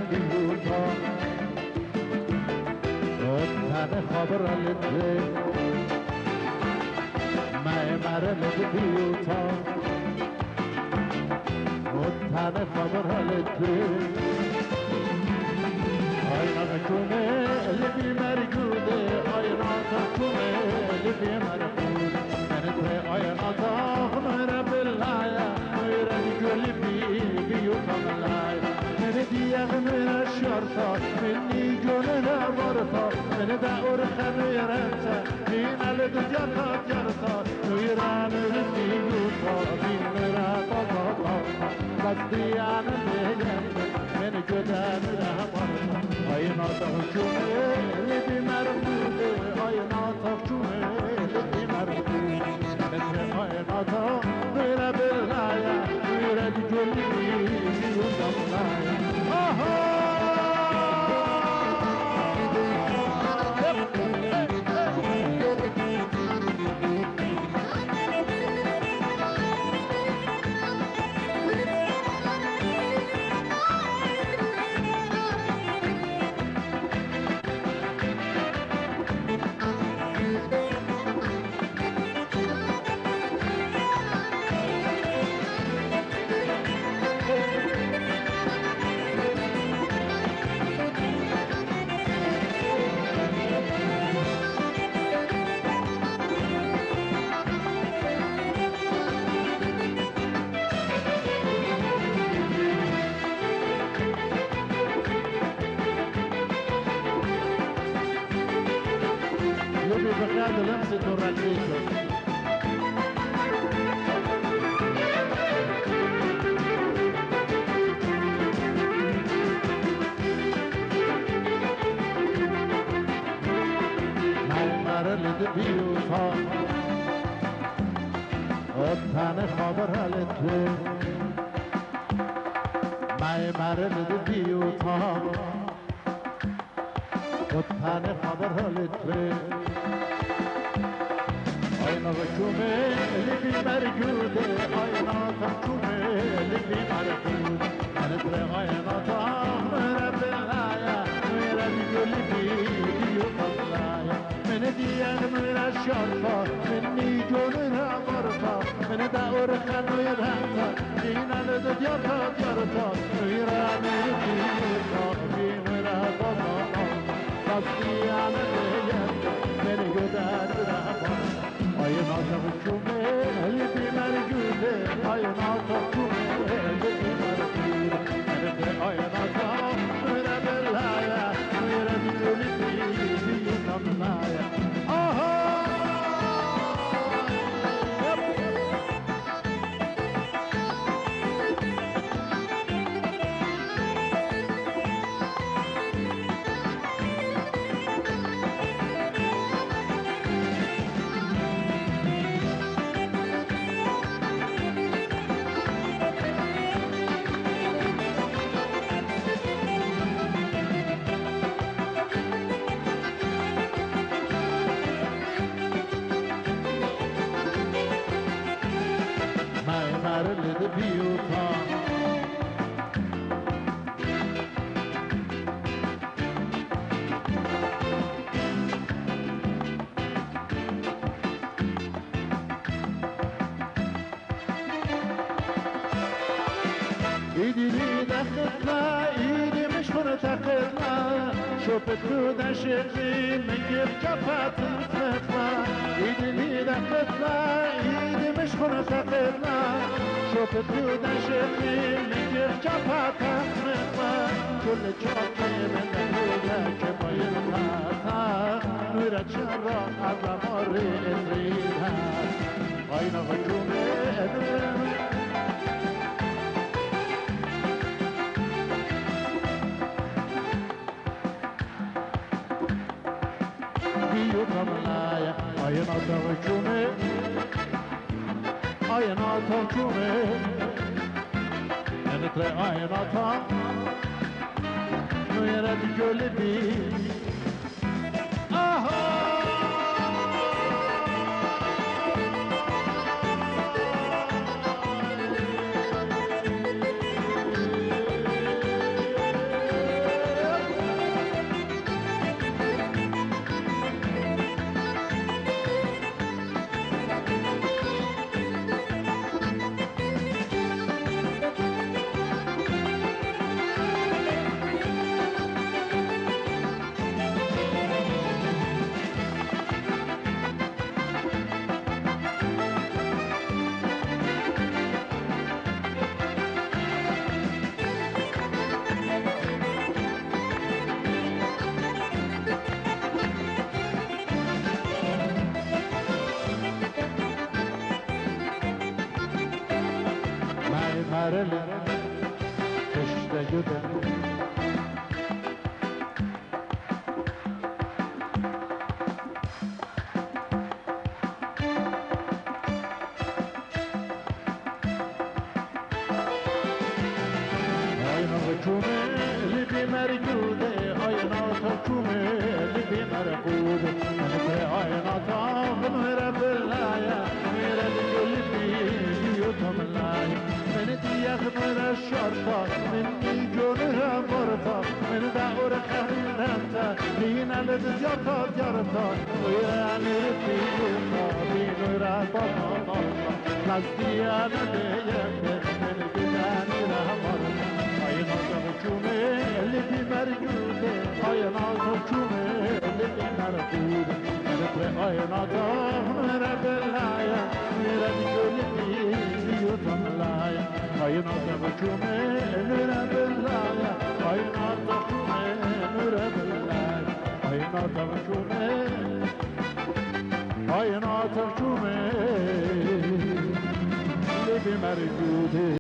بیوتا تن خبر لده معمر لده بیوتا تن خبر لده آینا کنه لبی مرگوده آینا کنه لبی مرگوده من تو آینا تا خمره بلایا میره گلی بیوتا ملایا من دیگه من شرطا منی گونه نبارتا من دور خمیرتا این الد جرتا جرتا نویران بیوتا بیمرا بابا بس دیان دیگه من جدان رحمتا آینا تاچونه لبی مرموده آینا تاچونه لبی مرموده مثل آینا تا میره بلایا میره گلی بیوتا ملایا بخير لمسة الرقيقة معمر لدبيوتا الثاني خبر لدبي معمر لدبيوتا الثاني خبر لدبي آینا وشومه لبی مرگوده آینا تاچومه لبی مرگوده من در آینا تا میره بلایا میره گلی بیوتا ملایا من دیگر میره شرطا منی جونه نبارتا من دور خنوی رنتا این الد دیارتا دیارتا میره میره بیوتا بیمره بابا بستیان دیگر من گدر رحمتا آینا تاچونه لبی مرگوده آینا تاچونه لبی مرگوده من آینا تا میره بلایا میره گلی بیوتا ملایا لد بیوتا ایدی دختنا ایدی مشخور تقنا شوفت کودن شقی مگیر کفت فتنا ایدی دختنا ایدی مشخور تقنا شوفت کودن شقی مگیر کفت فتنا کل چاقی من نگوده که باید خطا نورت شرا عظماری ازریده آینا وجومه ادرم بیوتا ملایا آینا تاچونه آینا تاچونه انتر آینا تا نویرد گلی بی آها مرلی کشته گدن Kume libi mergude aynata kume libi mergude Ente aynata mere bellaya mere libi yutamlaya Meni diyek mere şarta Meni gönüre varta Meni de urkanenta Dine led yarta yarta Uyani libi yuta Binura bana bana Nazdiyane deyemde Meni gidani rahmarta Aynato libi mergude aynato kume libi mergude Mere aynato mere bellaya mere libi yutamlaya Aynato kume mere bellaya aynato kume mere bellaya Aynato kume libi mergude